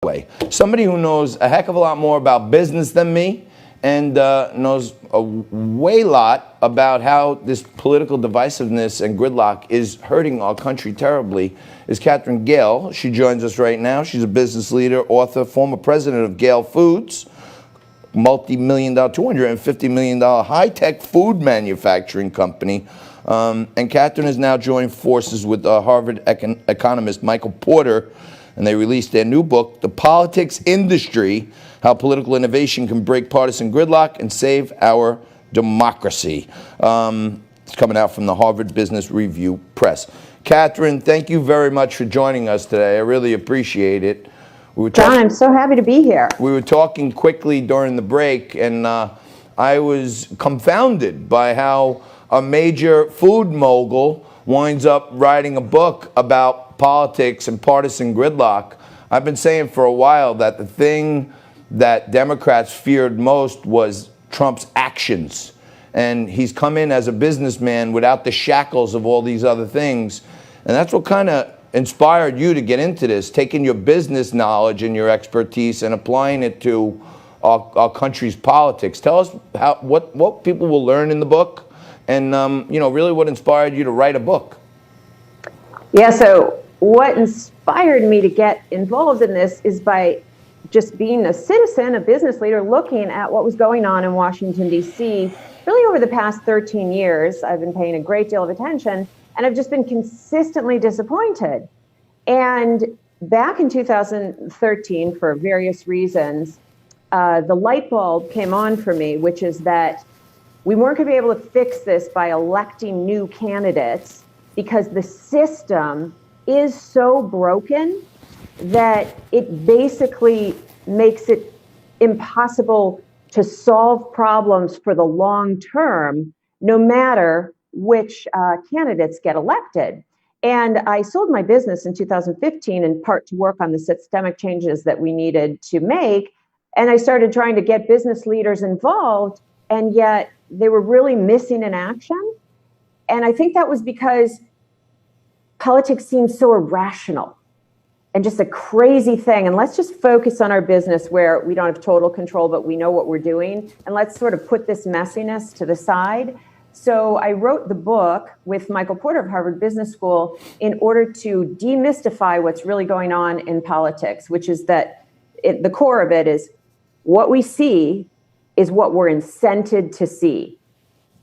way. Somebody who knows a heck of a lot more about business than me and knows a way lot about how this political divisiveness and gridlock is hurting our country terribly is Katherine Gehl. She joins us right now. She's a business leader, author, former president of Gehl Foods, multi-million-dollar, $250 million high-tech food manufacturing company. And Katherine has now joined forces with Harvard economist Michael Porter, and they released their new book, The Politics Industry, How Political Innovation Can Break Partisan Gridlock and Save Our Democracy. It's coming out from the Harvard Business Review Press. Katherine, thank you very much for joining us today. I really appreciate it. John, I'm so happy to be here. We were talking quickly during the break, and I was confounded by how a major food mogul winds up writing a book about politics and partisan gridlock. I've been saying for a while that the thing that Democrats feared most was Trump's actions. And he's come in as a businessman without the shackles of all these other things. And that's what kind of inspired you to get into this, taking your business knowledge and your expertise and applying it to our country's politics. Tell us what people will learn in the book, and really what inspired you to write a book. Yeah, so what inspired me to get involved in this is by just being a citizen, a business leader, looking at what was going on in Washington, D.C. Really over the past 13 years. I've been paying a great deal of attention, and I've just been consistently disappointed. And back in 2013, for various reasons, the light bulb came on for me, which is that we weren't going to be able to fix this by electing new candidates, because the system is so broken that it basically makes it impossible to solve problems for the long term, no matter which candidates get elected. And I sold my business in 2015 in part to work on the systemic changes that we needed to make. And I started trying to get business leaders involved, and yet they were really missing in action. And I think that was because politics seems so irrational and just a crazy thing. And let's just focus on our business where we don't have total control, but we know what we're doing. And let's sort of put this messiness to the side. So I wrote the book with Michael Porter of Harvard Business School in order to demystify what's really going on in politics, which is that the core of it is what we see is what we're incented to see.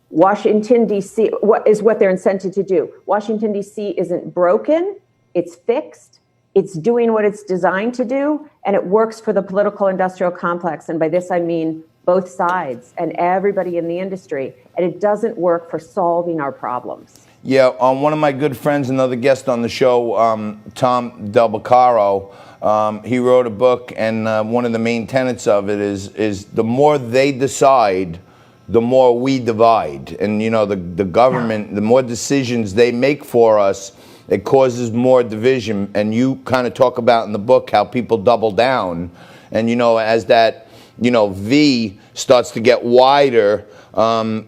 Washington, D.C., what they're incented to do. Washington, D.C. isn't broken, it's fixed, it's doing what it's designed to do, and it works for the political industrial complex. And by this, I mean both sides and everybody in the industry. And it doesn't work for solving our problems. Yeah, one of my good friends, another guest on the show, Tom Del Beccaro, he wrote a book, and one of the main tenets of it is the more they decide, the more we divide. And the government, the more decisions they make for us, it causes more division. And you kind of talk about in the book how people double down. And as that V starts to get wider,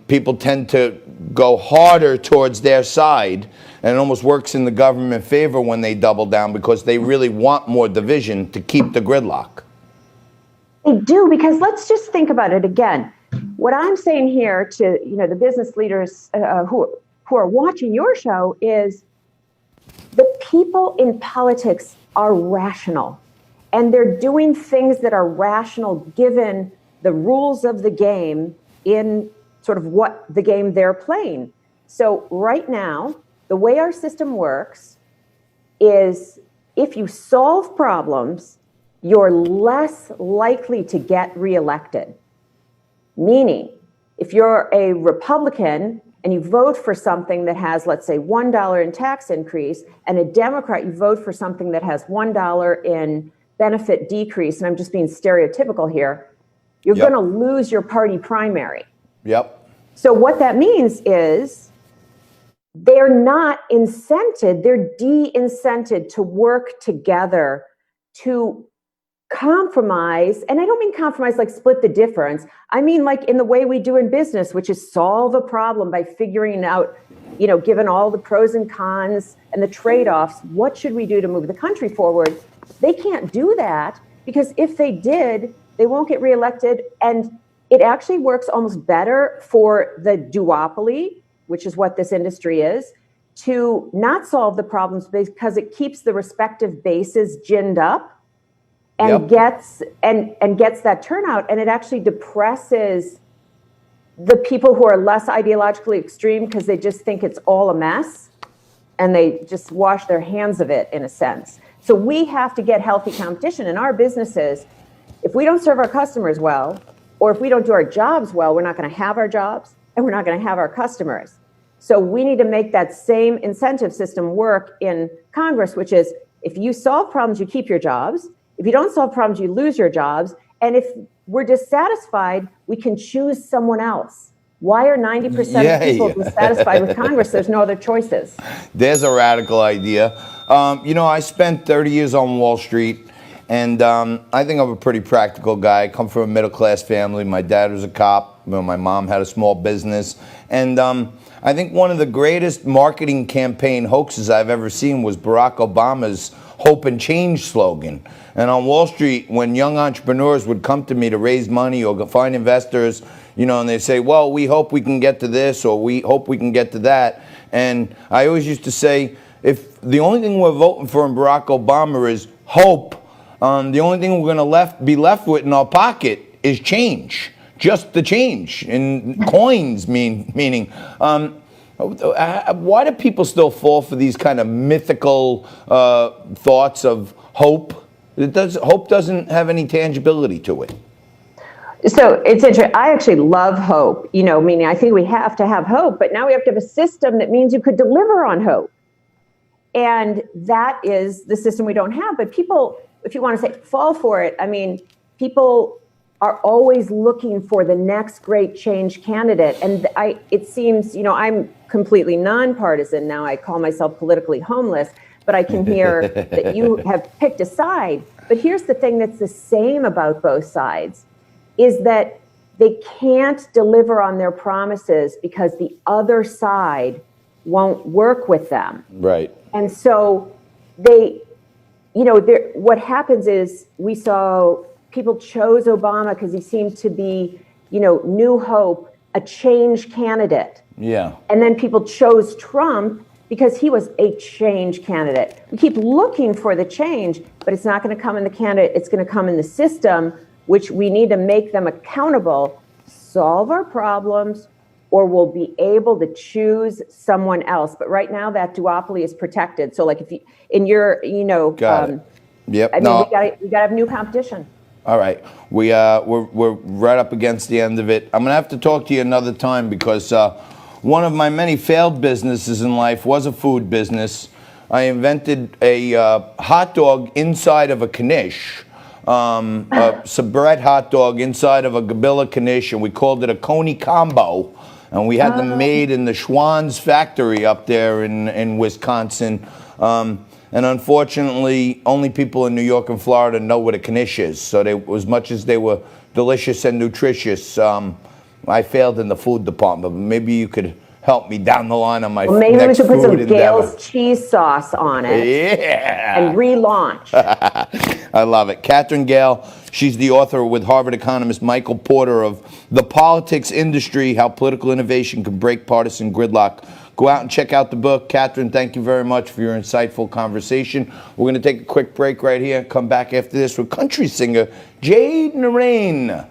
people tend to go harder towards their side, and it almost works in the government favor when they double down, because they really want more division to keep the gridlock. They do, because let's just think about it again. What I'm saying here to the business leaders who are watching your show is the people in politics are rational, and they're doing things that are rational given the rules of the game in sort of what the game they're playing. So right now, the way our system works is if you solve problems, you're less likely to get reelected. Meaning, if you're a Republican and you vote for something that has, let's say, $1 in tax increase, and a Democrat, you vote for something that has $1 in benefit decrease, and I'm just being stereotypical here, you're going to lose your party primary. Yep. So what that means is they're not incented, they're de-incented to work together to compromise. And I don't mean compromise like split the difference. I mean like in the way we do in business, which is solve a problem by figuring out, given all the pros and cons and the trade-offs, what should we do to move the country forward? They can't do that because if they did, they won't get reelected. And it actually works almost better for the duopoly, which is what this industry is, to not solve the problems because it keeps the respective bases ginned up and gets that turnout, and it actually depresses the people who are less ideologically extreme because they just think it's all a mess and they just wash their hands of it in a sense. So we have to get healthy competition in our businesses. If we don't serve our customers well, or if we don't do our jobs well, we're not going to have our jobs and we're not going to have our customers. So we need to make that same incentive system work in Congress, which is if you solve problems, you keep your jobs. If you don't solve problems, you lose your jobs. And if we're dissatisfied, we can choose someone else. Why are 90% of people dissatisfied with Congress? There's no other choices. There's a radical idea. I spent 30 years on Wall Street, and I think I'm a pretty practical guy. I come from a middle-class family. My dad was a cop. My mom had a small business. And I think one of the greatest marketing campaign hoaxes I've ever seen was Barack Obama's Hope and Change slogan. And on Wall Street, when young entrepreneurs would come to me to raise money or find investors, and they say, well, we hope we can get to this, or we hope we can get to that. And I always used to say, if the only thing we're voting for in Barack Obama is hope, the only thing we're going to be left with in our pocket is change. Just the change in coins, meaning. Why do people still fall for these kind of mythical thoughts of hope? Hope doesn't have any tangibility to it. So it's interesting. I actually love hope, meaning I think we have to have hope, but now we have to have a system that means you could deliver on hope. And that is the system we don't have. But people, if you want to say fall for it, people are always looking for the next great change candidate. And it seems, I'm completely nonpartisan now. I call myself politically homeless, but I can hear that you have picked a side. But here's the thing that's the same about both sides, is that they can't deliver on their promises because the other side won't work with them. Right. And so what happens is we saw people chose Obama because he seemed to be, new hope, a change candidate. Yeah. And then people chose Trump because he was a change candidate. We keep looking for the change, but it's not going to come in the candidate. It's going to come in the system, which we need to make them accountable, solve our problems, or we'll be able to choose someone else. But right now that duopoly is protected. So like if you, in your, Got it. Yep. we got to have new competition. All right, we're right up against the end of it. I'm gonna have to talk to you another time because one of my many failed businesses in life was a food business. I invented a hot dog inside of a knish, a bread hot dog inside of a Gabilla knish, and we called it a Coney combo. And we had them made in the Schwann's factory up there in Wisconsin. And unfortunately, only people in New York and Florida know what a knish is. So as much as they were delicious and nutritious, I failed in the food department. Maybe you could help me down the line on my next food endeavor. Maybe we should put some Gehl's cheese sauce on it. Yeah. And relaunch. I love it. Katherine Gehl, she's the author with Harvard economist Michael Porter of The Politics Industry, How Political Innovation Can Break Partisan Gridlock. Go out and check out the book. Katherine, thank you very much for your insightful conversation. We're going to take a quick break right here. Come back after this with country singer Jade Narain.